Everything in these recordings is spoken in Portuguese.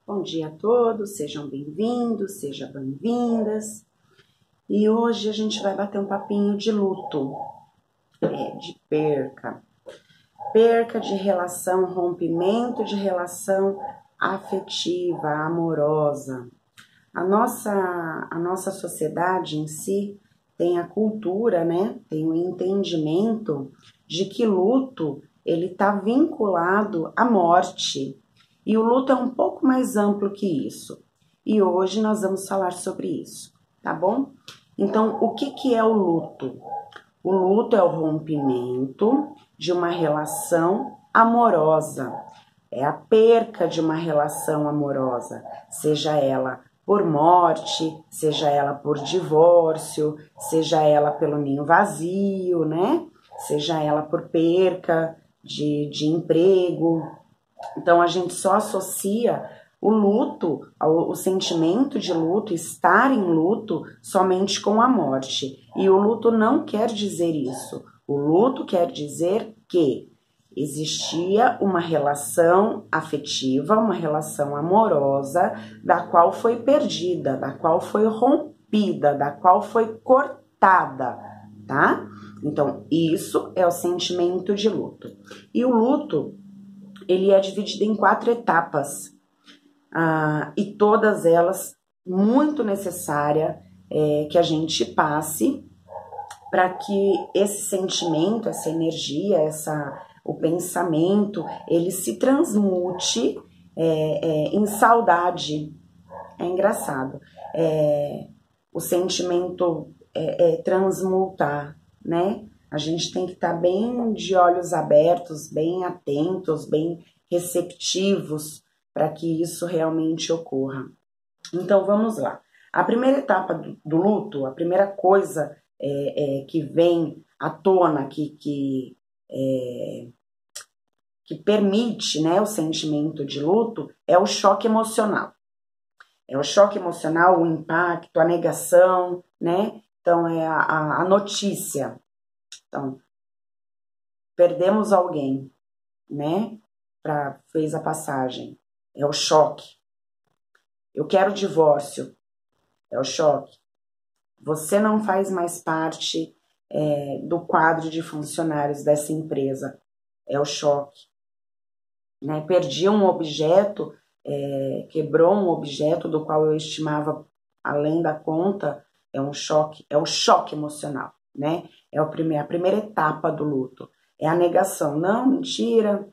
Bom dia a todos, sejam bem-vindos, sejam bem-vindas. E hoje a gente vai bater um papinho de luto, de perca. Perca de relação, rompimento de relação afetiva, amorosa. A nossa sociedade em si tem a cultura, né? Tem o entendimento de que luto, ele está vinculado à morte. E o luto é um pouco mais amplo que isso. E hoje nós vamos falar sobre isso, tá bom? Então, o que é o luto? O luto é o rompimento de uma relação amorosa. É a perca de uma relação amorosa, seja ela por morte, seja ela por divórcio, seja ela pelo ninho vazio, né? Seja ela por perca de emprego. Então, a gente só associa o luto, o sentimento de luto, estar em luto, somente com a morte. E o luto não quer dizer isso. O luto quer dizer que existia uma relação afetiva, uma relação amorosa, da qual foi perdida, da qual foi rompida, da qual foi cortada, tá? Então, isso é o sentimento de luto. E o luto, ele é dividido em 4 etapas, e todas elas muito necessária que a gente passe para que esse sentimento, essa energia, o pensamento, ele se transmute em saudade. É engraçado. O sentimento transmutar, né? A gente tem que estar bem de olhos abertos, bem atentos, bem receptivos para que isso realmente ocorra. Então, vamos lá. A primeira etapa do luto, a primeira coisa que vem à tona, que permite, né, o sentimento de luto, é o choque emocional. É o choque emocional, o impacto, a negação, né? Então, é a notícia. Então, perdemos alguém, né? Fez a passagem. É o choque. Eu quero divórcio. É o choque. Você não faz mais parte do quadro de funcionários dessa empresa. É o choque. Né? Perdi um objeto, quebrou um objeto do qual eu estimava além da conta. É um choque. É o choque emocional, né? É a primeira etapa do luto. É a negação. Não, mentira.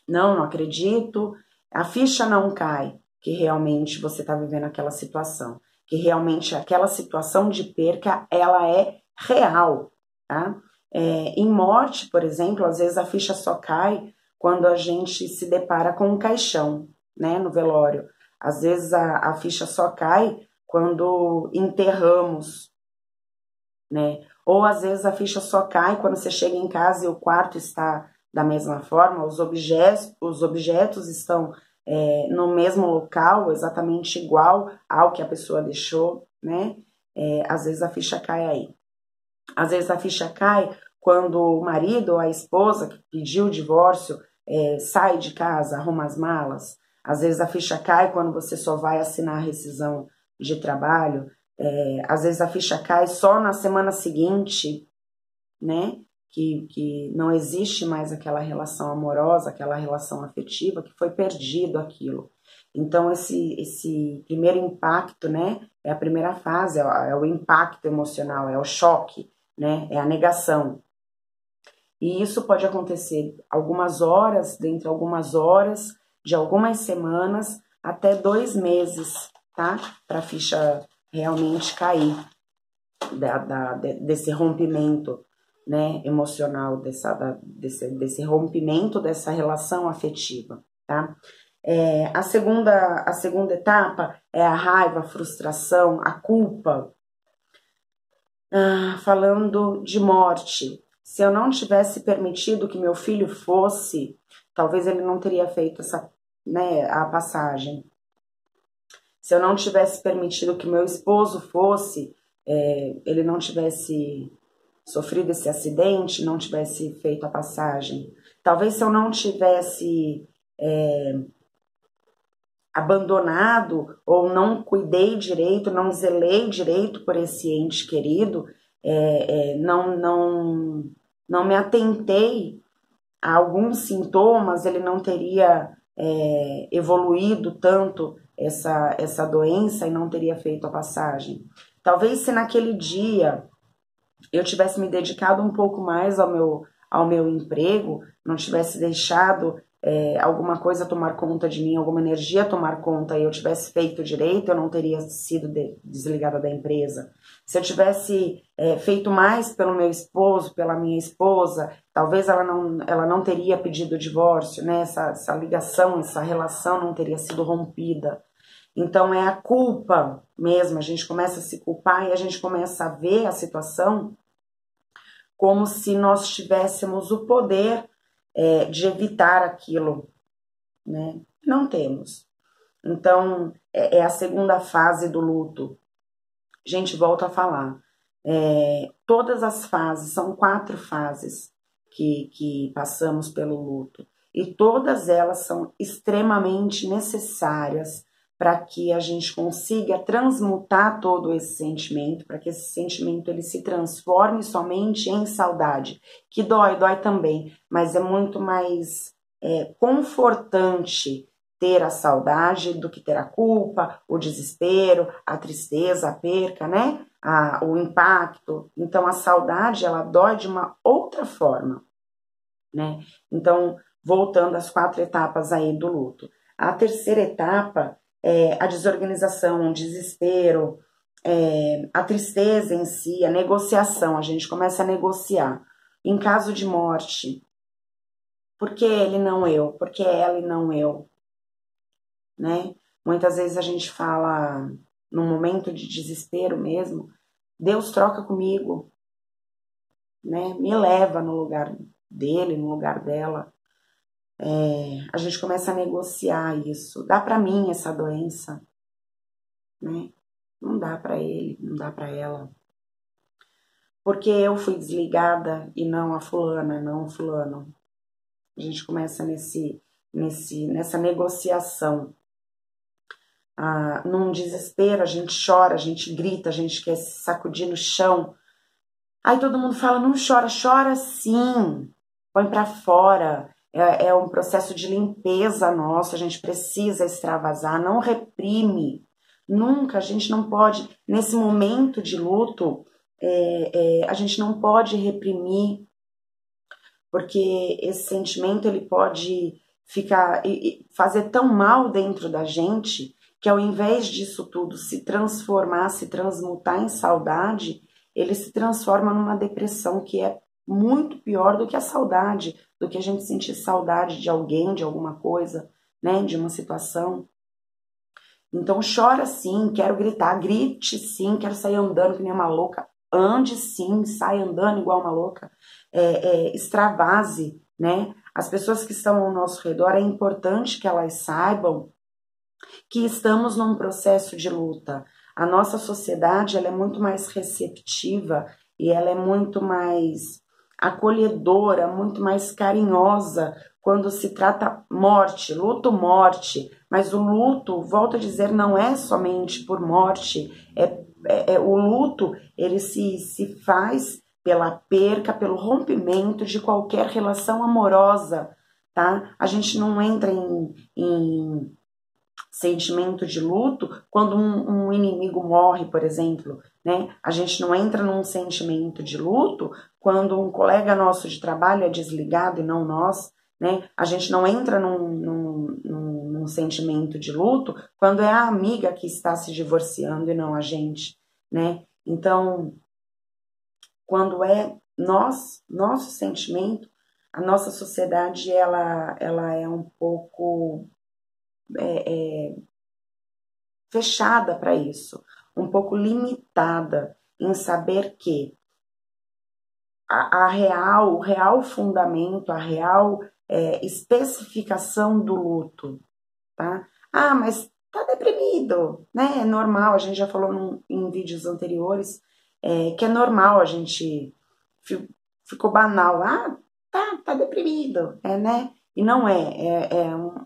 Não acredito. A ficha não cai que realmente você está vivendo aquela situação. Que realmente aquela situação de perca, ela é real, tá? Em morte, por exemplo, às vezes a ficha só cai quando a gente se depara com um caixão, né, no velório. Às vezes a ficha só cai quando enterramos, né? Ou às vezes a ficha só cai quando você chega em casa e o quarto está da mesma forma, os objetos estão no mesmo local, exatamente igual ao que a pessoa deixou, né? Às vezes a ficha cai aí. Às vezes a ficha cai quando o marido ou a esposa que pediu o divórcio sai de casa, arruma as malas. Às vezes a ficha cai quando você só vai assinar a rescisão de trabalho. Às vezes a ficha cai só na semana seguinte, né? Que não existe mais aquela relação amorosa, aquela relação afetiva, que foi perdido aquilo. Então, esse primeiro impacto, né, é a primeira fase, é o impacto emocional, é o choque, né, é a negação. E isso pode acontecer algumas horas, dentre algumas horas, de algumas semanas, até 2 meses, tá? Para a ficha realmente cair desse rompimento, né, emocional, desse rompimento dessa relação afetiva, tá? A segunda etapa é a raiva, a frustração, a culpa. Falando de morte, se eu não tivesse permitido que meu filho fosse, talvez ele não teria feito a passagem. Se eu não tivesse permitido que meu esposo fosse, ele não tivesse sofrido esse acidente, não tivesse feito a passagem. Talvez se eu não tivesse abandonado ou não cuidei direito, não zelei direito por esse ente querido, não me atentei a alguns sintomas, ele não teria evoluído tanto essa doença e não teria feito a passagem. Talvez se naquele dia eu tivesse me dedicado um pouco mais ao meu emprego, não tivesse deixado alguma coisa tomar conta de mim, alguma energia tomar conta, e eu tivesse feito direito, eu não teria sido desligada da empresa. Se eu tivesse feito mais pelo meu esposo, pela minha esposa, talvez ela não teria pedido o divórcio, né? Essa ligação, essa relação não teria sido rompida. Então é a culpa mesmo, a gente começa a se culpar e a gente começa a ver a situação como se nós tivéssemos o poder de evitar aquilo, né? Não temos. Então é a segunda fase do luto. A gente volta a falar. Todas as fases, são 4 fases que passamos pelo luto. E todas elas são extremamente necessárias para que a gente consiga transmutar todo esse sentimento, para que esse sentimento ele se transforme somente em saudade, que dói também, mas é muito mais confortante ter a saudade do que ter a culpa, o desespero, a tristeza, a perca, né? O impacto. Então a saudade ela dói de uma outra forma, né? Então, voltando às 4 etapas aí do luto. A terceira etapa é a desorganização, o desespero, a tristeza em si, a negociação. A gente começa a negociar. Em caso de morte, por que ele não eu? Por que ela e não eu? Né? Muitas vezes a gente fala, num momento de desespero mesmo, Deus troca comigo, né? Me leva no lugar dele, no lugar dela. A gente começa a negociar isso. Dá para mim essa doença, né? Não dá para ele, não dá para ela. Porque eu fui desligada e não a fulana, não o fulano. A gente começa nessa negociação. Num desespero, a gente chora, a gente grita, a gente quer se sacudir no chão. Aí todo mundo fala, não chora, chora sim, põe pra fora. É um processo de limpeza nosso, a gente precisa extravasar, não reprime. Nunca, a gente não pode, nesse momento de luto, a gente não pode reprimir, porque esse sentimento ele pode fazer tão mal dentro da gente, que ao invés disso tudo se transformar, se transmutar em saudade, ele se transforma numa depressão que é muito pior do que a saudade, do que a gente sentir saudade de alguém, de alguma coisa, né, de uma situação. Então chora sim, quero gritar, grite sim, quero sair andando que nem uma louca, ande sim, sai andando igual uma louca, extravase, né? As pessoas que estão ao nosso redor, é importante que elas saibam que estamos num processo de luta. A nossa sociedade ela é muito mais receptiva e ela é muito mais acolhedora, muito mais carinhosa quando se trata morte, luto-morte. Mas o luto, volto a dizer, não é somente por morte. O luto ele se faz pela perca, pelo rompimento de qualquer relação amorosa, tá? A gente não entra em sentimento de luto quando um inimigo morre, por exemplo, né? A gente não entra num sentimento de luto quando um colega nosso de trabalho é desligado e não nós, né? A gente não entra num sentimento de luto quando é a amiga que está se divorciando e não a gente, né? Então, quando é nosso sentimento, a nossa sociedade ela é um pouco fechada para isso, um pouco limitada em saber que o real fundamento, a real especificação do luto, tá? Ah, mas tá deprimido, né? É normal, a gente já falou em vídeos anteriores que é normal a gente ficou banal, tá deprimido, né? E não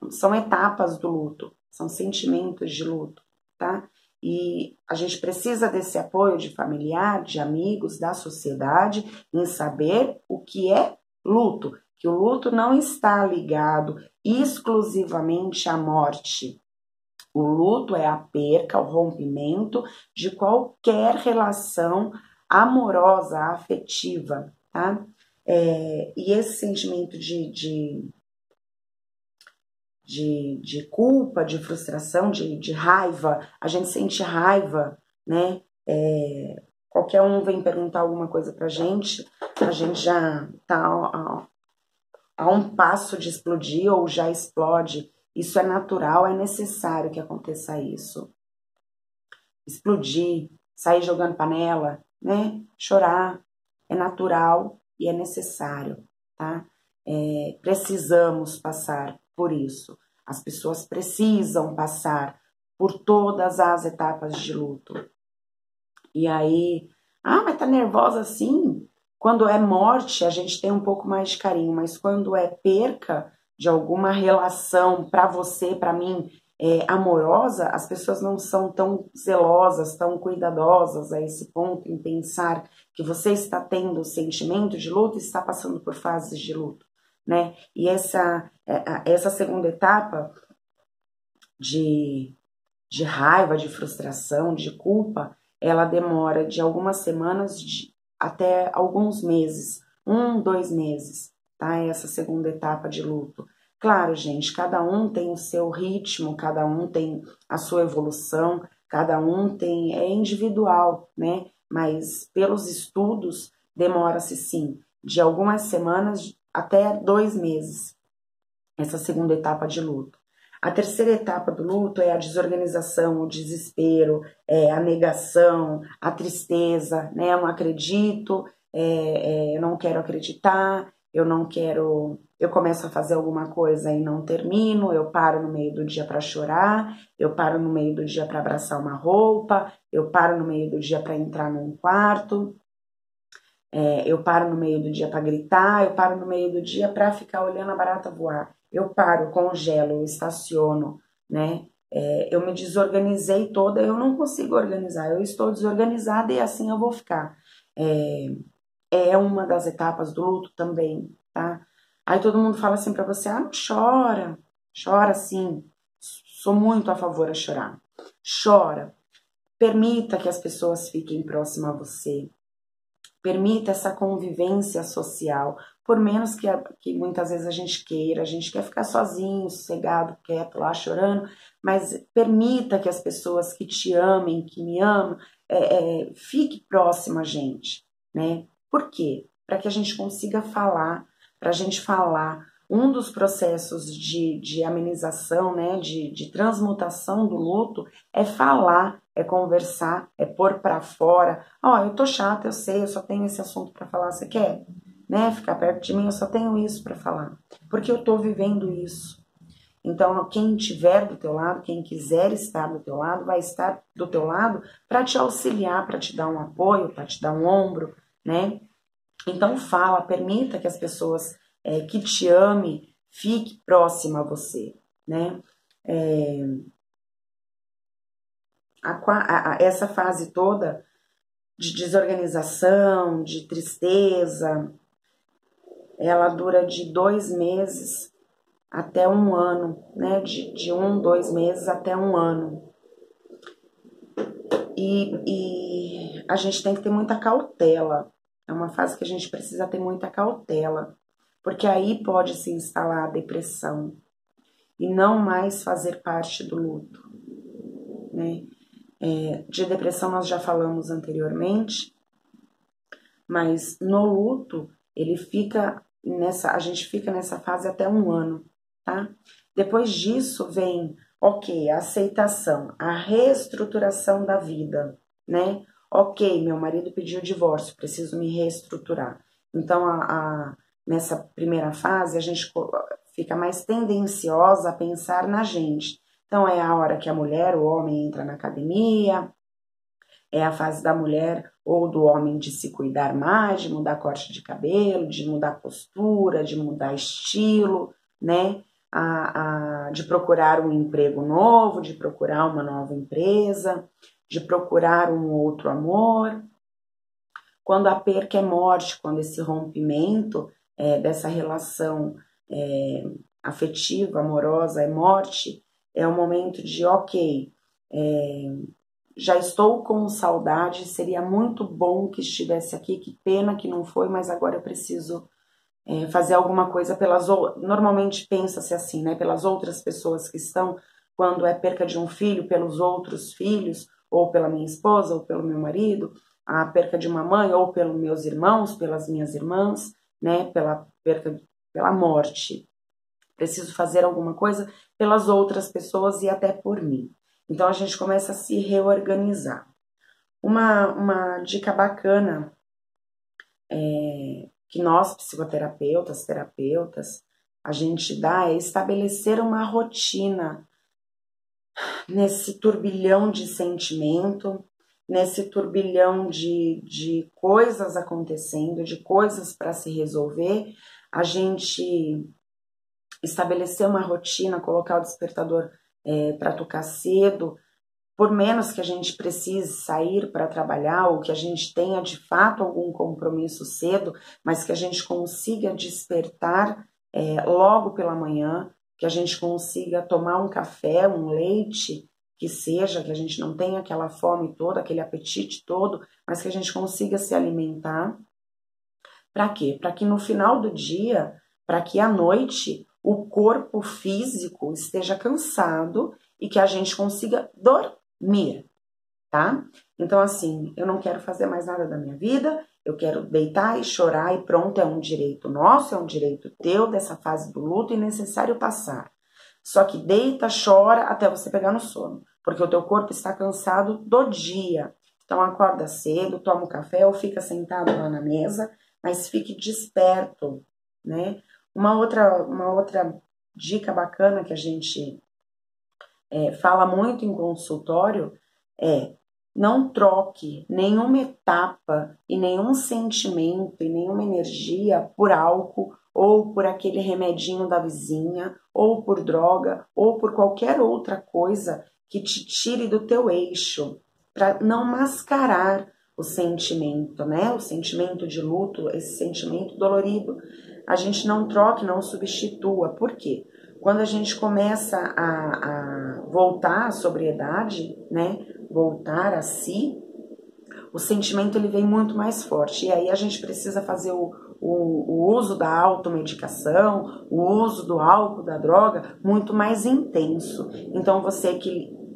são etapas do luto. são sentimentos de luto, tá? E a gente precisa desse apoio de familiar, de amigos, da sociedade, em saber o que é luto, que o luto não está ligado exclusivamente à morte. O luto é a perca, o rompimento de qualquer relação amorosa, afetiva, tá? E esse sentimento de culpa, de frustração, de raiva, a gente sente raiva, né? Qualquer um vem perguntar alguma coisa pra gente, a gente já tá a um passo de explodir ou já explode. Isso é natural, é necessário que aconteça isso. Explodir, sair jogando panela, né? Chorar, é natural e é necessário, tá? Precisamos passar por isso. As pessoas precisam passar por todas as etapas de luto. E aí, mas tá nervosa assim? Quando é morte, a gente tem um pouco mais de carinho, mas quando é perca de alguma relação para você, para mim, amorosa, as pessoas não são tão zelosas, tão cuidadosas a esse ponto em pensar que você está tendo o sentimento de luto e está passando por fases de luto, né? E essa segunda etapa de raiva, de frustração, de culpa, ela demora de algumas semanas até alguns meses, 2 meses, tá? Essa segunda etapa de luto. Claro, gente, cada um tem o seu ritmo, cada um tem a sua evolução, cada um é individual, né? Mas pelos estudos, demora-se sim, de algumas semanas até 2 meses, essa segunda etapa de luto. A terceira etapa do luto é a desorganização, o desespero, a negação, a tristeza, né? Eu não acredito, eu não quero acreditar, eu começo a fazer alguma coisa e não termino, eu paro no meio do dia para chorar, eu paro no meio do dia para abraçar uma roupa, eu paro no meio do dia para entrar num quarto, eu paro no meio do dia para gritar, eu paro no meio do dia para ficar olhando a barata voar. Eu paro, congelo, eu estaciono, né? Eu me desorganizei toda, eu não consigo organizar, eu estou desorganizada e assim eu vou ficar. É uma das etapas do luto também, tá? Aí todo mundo fala assim pra você, não chora. Chora sim, sou muito a favor a chorar. Chora, permita que as pessoas fiquem próximas a você. Permita essa convivência social, por menos que muitas vezes a gente quer ficar sozinho, sossegado, quieto lá, chorando, mas permita que as pessoas que te amem, que me amam, fique próxima a gente, né? Por quê? Para que a gente consiga falar, para a gente falar. Um dos processos de amenização, né, de transmutação do luto é falar, é conversar, é pôr para fora. Eu tô chata, eu sei, eu só tenho esse assunto para falar, você quer? Né, ficar perto de mim, eu só tenho isso para falar, porque eu tô vivendo isso. Então, quem estiver do teu lado, quem quiser estar do teu lado, vai estar do teu lado para te auxiliar, para te dar um apoio, para te dar um ombro, né? Então, fala, permita que as pessoas que te ame fique próxima a você, né? Essa fase toda de desorganização, de tristeza, ela dura de 2 meses até 1 ano, né? De 2 meses até 1 ano. E a gente tem que ter muita cautela. É uma fase que a gente precisa ter muita cautela, porque aí pode se instalar a depressão e não mais fazer parte do luto, né? De depressão nós já falamos anteriormente, mas no luto a gente fica nessa fase até 1 ano, tá? Depois disso vem, a aceitação, a reestruturação da vida, né? Meu marido pediu divórcio, preciso me reestruturar. Então, nessa primeira fase, a gente fica mais tendenciosa a pensar na gente. Então, é a hora que a mulher, o homem entra na academia, é a fase da mulher ou do homem de se cuidar mais, de mudar corte de cabelo, de mudar postura, de mudar estilo, né? de procurar um emprego novo, de procurar uma nova empresa, de procurar um outro amor. Quando a perca é morte, quando esse rompimento dessa relação afetiva, amorosa é morte, é o momento de, ok, já estou com saudade, seria muito bom que estivesse aqui, que pena que não foi, mas agora eu preciso fazer alguma coisa pelas outras. Normalmente pensa-se assim, né? Pelas outras pessoas que estão, quando é perca de um filho, pelos outros filhos, ou pela minha esposa, ou pelo meu marido, a perca de uma mãe, ou pelos meus irmãos, pelas minhas irmãs, né? Pela perca, pela morte. Preciso fazer alguma coisa pelas outras pessoas e até por mim. Então a gente começa a se reorganizar. Uma dica bacana que nós, psicoterapeutas, terapeutas, a gente dá é estabelecer uma rotina nesse turbilhão de sentimento, nesse turbilhão de coisas acontecendo, de coisas para se resolver, a gente estabelecer uma rotina, colocar o despertador para tocar cedo, por menos que a gente precise sair para trabalhar ou que a gente tenha de fato algum compromisso cedo, mas que a gente consiga despertar logo pela manhã, que a gente consiga tomar um café, um leite, que seja, que a gente não tenha aquela fome toda, aquele apetite todo, mas que a gente consiga se alimentar. Para quê? Para que no final do dia, para que à noite o corpo físico esteja cansado e que a gente consiga dormir, tá? Então, assim, eu não quero fazer mais nada da minha vida, eu quero deitar e chorar e pronto, é um direito nosso, é um direito teu dessa fase do luto e necessário passar. Só que deita, chora até você pegar no sono, porque o teu corpo está cansado do dia. Então, acorda cedo, toma um café ou fica sentado lá na mesa, mas fique desperto, né? Uma outra dica bacana que a gente fala muito em consultório é: não troque nenhuma etapa e nenhum sentimento e nenhuma energia por álcool ou por aquele remedinho da vizinha ou por droga ou por qualquer outra coisa que te tire do teu eixo, para não mascarar o sentimento, né? O sentimento de luto, esse sentimento dolorido. A gente não troque, não substitua. Por quê? Quando a gente começa a voltar à sobriedade, né? Voltar a si, o sentimento ele vem muito mais forte. E aí a gente precisa fazer o uso da automedicação, o uso do álcool, da droga, muito mais intenso. Então você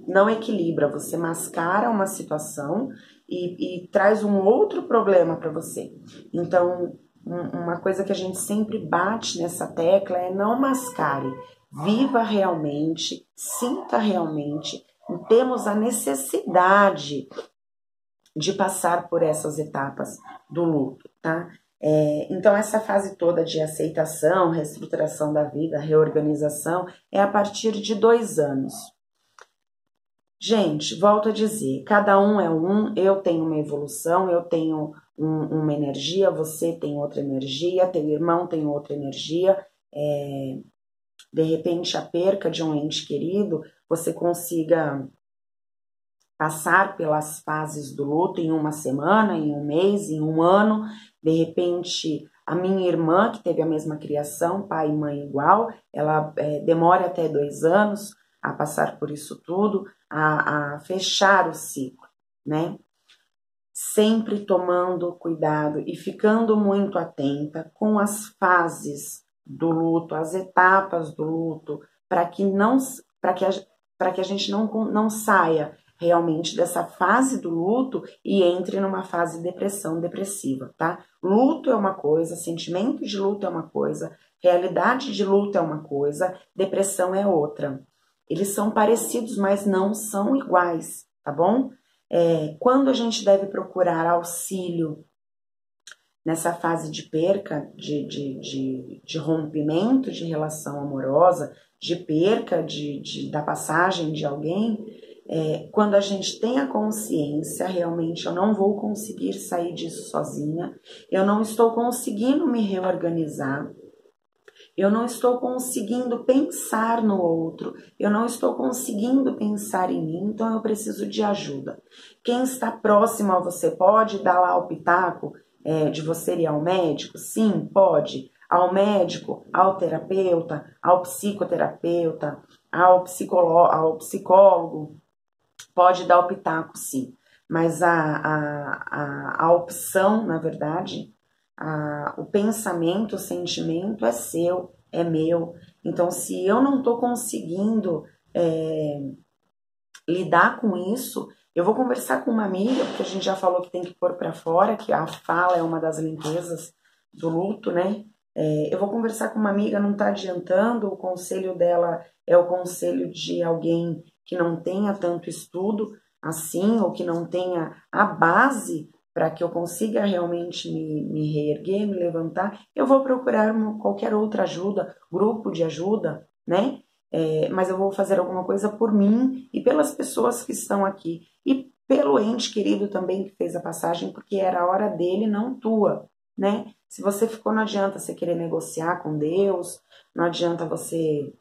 não equilibra, você mascara uma situação e traz um outro problema para você. Então, uma coisa que a gente sempre bate nessa tecla é: não mascare, viva realmente, sinta realmente. Temos a necessidade de passar por essas etapas do luto, tá? Então, essa fase toda de aceitação, reestruturação da vida, reorganização, é a partir de 2 anos. Gente, volto a dizer, cada um é um, eu tenho uma evolução, eu tenho uma energia, você tem outra energia, teu irmão tem outra energia, de repente a perca de um ente querido, você consiga passar pelas fases do luto em 1 semana, em 1 mês, em 1 ano. De repente, a minha irmã, que teve a mesma criação, pai e mãe igual, ela demora até 2 anos a passar por isso tudo, a fechar o ciclo, né? Sempre tomando cuidado e ficando muito atenta com as fases do luto, as etapas do luto, para que a gente não saia realmente dessa fase do luto e entre numa fase de depressão depressiva, tá? Luto é uma coisa, sentimento de luto é uma coisa, realidade de luto é uma coisa, depressão é outra. Eles são parecidos, mas não são iguais, tá bom? Quando a gente deve procurar auxílio nessa fase de perca, de rompimento de relação amorosa, de perca da passagem de alguém, quando a gente tem a consciência, realmente eu não vou conseguir sair disso sozinha, eu não estou conseguindo me reorganizar, Eu não estou conseguindo pensar no outro, eu não estou conseguindo pensar em mim, então eu preciso de ajuda. Quem está próximo a você pode dar lá o pitaco de você ir ao médico? Sim, pode. Ao médico, ao terapeuta, ao psicoterapeuta, ao psicólogo, pode dar o pitaco, sim. Mas a opção, na verdade, o pensamento, o sentimento é seu, é meu. Então, se eu não estou conseguindo lidar com isso, eu vou conversar com uma amiga, porque a gente já falou que tem que pôr para fora, que a fala é uma das limpezas do luto, né? Eu vou conversar com uma amiga, não está adiantando, o conselho dela é o conselho de alguém que não tenha tanto estudo assim, ou que não tenha a base para que eu consiga realmente me reerguer, me levantar. Eu vou procurar qualquer outra ajuda, grupo de ajuda, né? Mas eu vou fazer alguma coisa por mim e pelas pessoas que estão aqui. E pelo ente querido também que fez a passagem, porque era a hora dele, não tua, né? Se você ficou, não adianta você querer negociar com Deus, não adianta você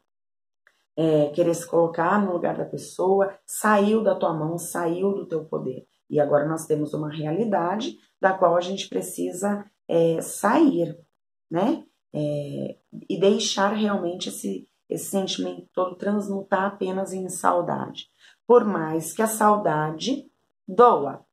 querer se colocar no lugar da pessoa, saiu da tua mão, saiu do teu poder. E agora nós temos uma realidade da qual a gente precisa sair, né? E deixar realmente esse sentimento todo transmutar apenas em saudade. Por mais que a saudade doa,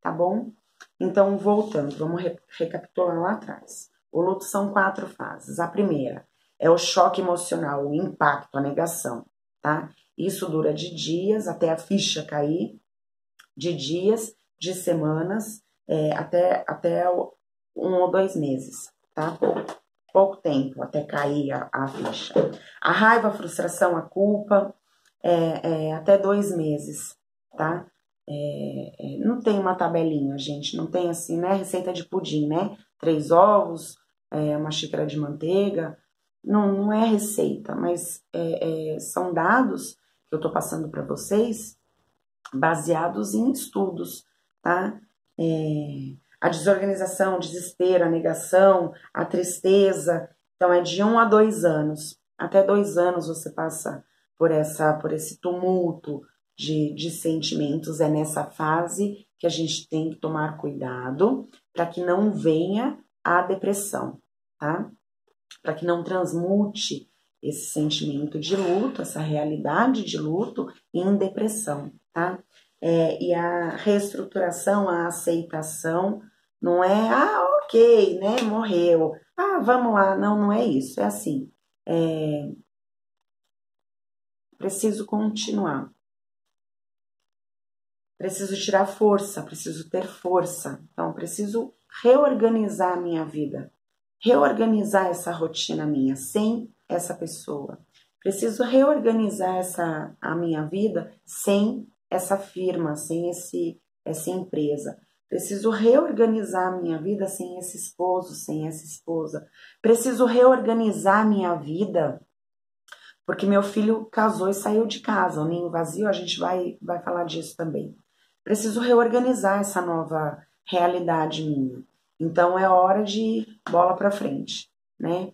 tá bom? Então, voltando, vamos recapitular lá atrás. O luto são 4 fases. A primeira é o choque emocional, o impacto, a negação, tá? Isso dura de dias até a ficha cair, de dias, de semanas, até 1 ou 2 meses, tá? Pouco tempo até cair a ficha. A raiva, a frustração, a culpa, até 2 meses, tá? Não tem uma tabelinha, gente, não tem assim, né? Receita de pudim, né? 3 ovos, uma xícara de manteiga, não é receita, mas são dados que eu tô passando para vocês baseados em estudos, tá? A desorganização, o desespero, a negação, a tristeza, então é de 1 a 2 anos. Até 2 anos você passa por esse tumulto de sentimentos. É nessa fase que a gente tem que tomar cuidado para que não venha a depressão, tá? Para que não transmute esse sentimento de luto, essa realidade de luto em depressão, tá? E a reestruturação, a aceitação, não é, ok, né, morreu, vamos lá, não é isso, é assim, preciso continuar, preciso tirar força, preciso ter força, então preciso reorganizar a minha vida, reorganizar essa rotina minha sem essa pessoa. Preciso reorganizar a minha vida sem essa firma, sem essa empresa. Preciso reorganizar a minha vida sem esse esposo, sem essa esposa. Preciso reorganizar a minha vida porque meu filho casou e saiu de casa. O ninho vazio, a gente vai falar disso também. Preciso reorganizar essa nova realidade minha. Então, é hora de bola para frente, né?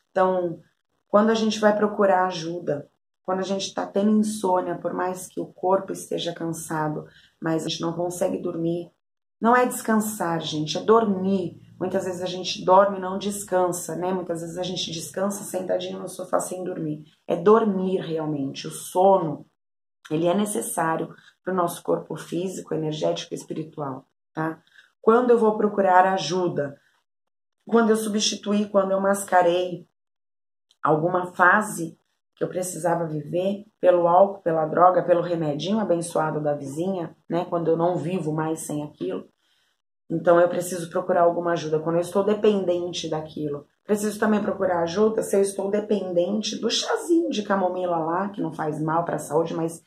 Então, quando a gente vai procurar ajuda, quando a gente está tendo insônia, por mais que o corpo esteja cansado, mas a gente não consegue dormir, não é descansar, gente, é dormir. Muitas vezes a gente dorme e não descansa, né? Muitas vezes a gente descansa sentadinho no sofá sem dormir. É dormir realmente. O sono, ele é necessário para o nosso corpo físico, energético e espiritual, tá? Quando eu vou procurar ajuda, quando eu substituí, quando eu mascarei alguma fase que eu precisava viver pelo álcool, pela droga, pelo remedinho abençoado da vizinha, né? Quando eu não vivo mais sem aquilo. Então eu preciso procurar alguma ajuda. Quando eu estou dependente daquilo, preciso também procurar ajuda se eu estou dependente do chazinho de camomila lá, que não faz mal para a saúde, mas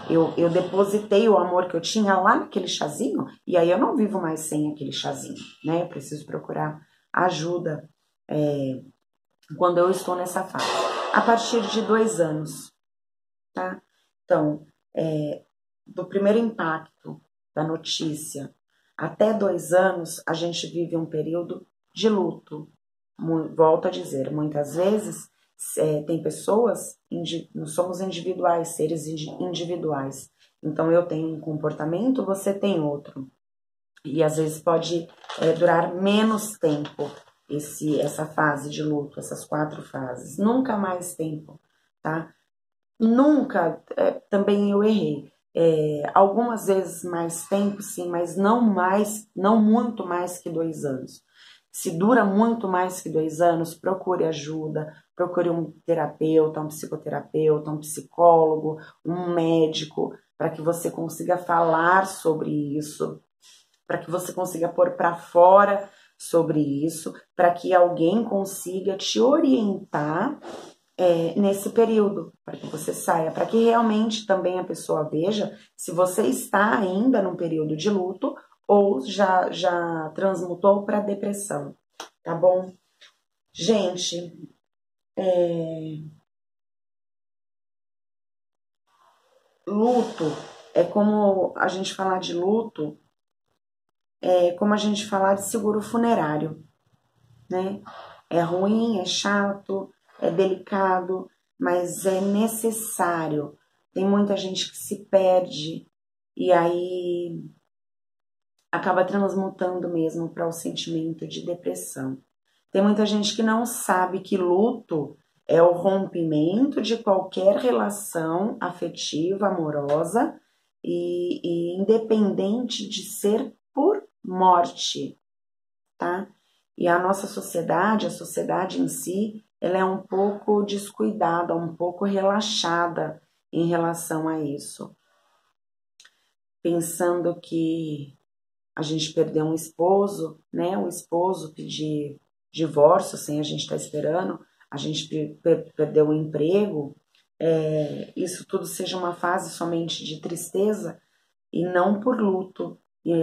eu depositei o amor que eu tinha lá naquele chazinho e aí eu não vivo mais sem aquele chazinho, né? Eu preciso procurar ajuda quando eu estou nessa fase. A partir de 2 anos, tá? Então, do primeiro impacto da notícia até 2 anos, a gente vive um período de luto, volto a dizer, muitas vezes tem pessoas, nós somos individuais, seres individuais. Então eu tenho um comportamento, você tem outro. E às vezes pode durar menos tempo essa fase de luto, essas 4 fases. Nunca mais tempo, tá? Nunca, também eu errei. Algumas vezes mais tempo, sim, mas não muito mais que 2 anos. Se dura muito mais que 2 anos, procure ajuda, procure um terapeuta, um psicoterapeuta, um psicólogo, um médico, para que você consiga falar sobre isso, para que você consiga pôr para fora sobre isso, para que alguém consiga te orientar nesse período, para que você saia, para que realmente também a pessoa veja se você está ainda num período de luto ou já transmutou para depressão, tá bom? Gente, luto é como a gente falar de luto, é como a gente falar de seguro funerário, né? É ruim, é chato, é delicado, mas é necessário. Tem muita gente que se perde e aí acaba transmutando mesmo para o sentimento de depressão. Tem muita gente que não sabe que luto é o rompimento de qualquer relação afetiva, amorosa e independente de ser por morte, tá? E a nossa sociedade, a sociedade em si, ela é um pouco descuidada, um pouco relaxada em relação a isso. Pensando que a gente perdeu um esposo, né? O esposo pedir divórcio sem a gente estar esperando, a gente perdeu o emprego, isso tudo seja uma fase somente de tristeza e não por luto. E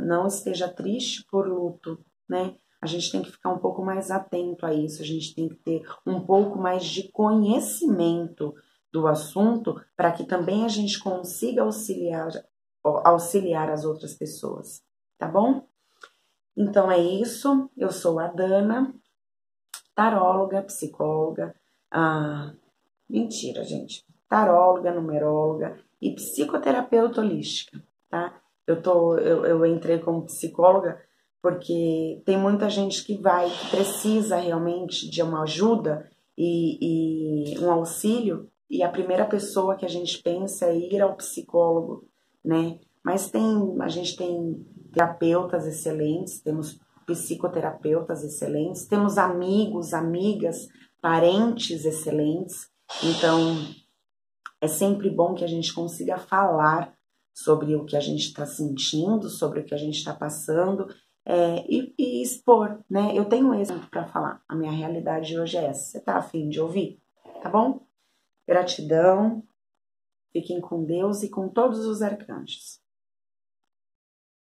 não esteja triste por luto, né? A gente tem que ficar um pouco mais atento a isso, a gente tem que ter um pouco mais de conhecimento do assunto para que também a gente consiga auxiliar as outras pessoas, tá bom? Então é isso, eu sou a Dana, taróloga, psicóloga, taróloga, numeróloga e psicoterapeuta holística, tá? Eu entrei como psicóloga porque tem muita gente que precisa realmente de uma ajuda e um auxílio, e a primeira pessoa que a gente pensa é ir ao psicólogo, né? Mas a gente tem terapeutas excelentes, temos psicoterapeutas excelentes, temos amigos, amigas, parentes excelentes, então é sempre bom que a gente consiga falar sobre o que a gente está sentindo, sobre o que a gente está passando, e expor, né? Eu tenho um exemplo para falar. A minha realidade hoje é essa. Você tá afim de ouvir? Tá bom? Gratidão. Fiquem com Deus e com todos os arcanjos.